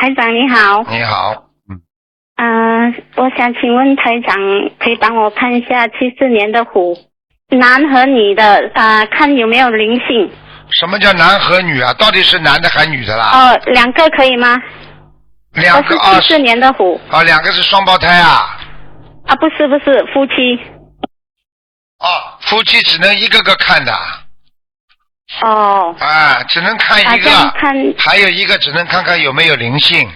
台长你好。你好。我想请问台长，可以帮我看一下74年的虎，男和女的，看有没有灵性。什么叫男和女啊？到底是男的还是女的啦？两个可以吗？两个都是74年的虎。两个是双胞胎啊？不是，夫妻。夫妻只能一个个看的。只能看一个。还有一个只能看看有没有灵性。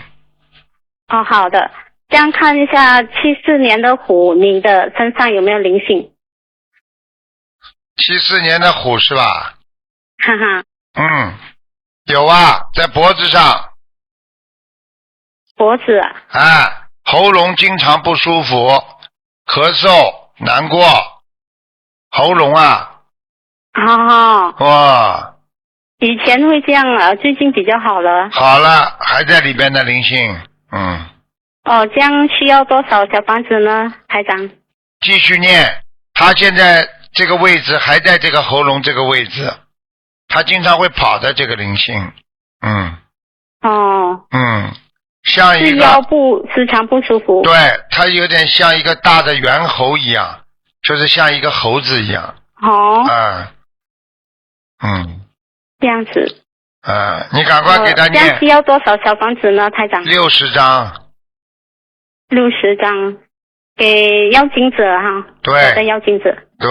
好的，这样看一下74年的虎，你的身上有没有灵性？74年的虎是吧？哈哈。有啊，在脖子上。脖子啊？喉咙经常不舒服，咳嗽，难过，喉咙啊。哇。以前会这样最近比较好了。好了，还在里边的灵性。这样需要多少小房子呢，台长？继续念，他现在这个位置还在这个喉咙这个位置，他经常会跑的这个灵性。像一个是腰部时常不舒服。对，他有点像一个大的猿猴一样，就是像一个猴子一样。这样子。你赶快给他念。这样需要多少小房子呢，台长？60张。60张，给妖精者哈。对。我的妖精者。对。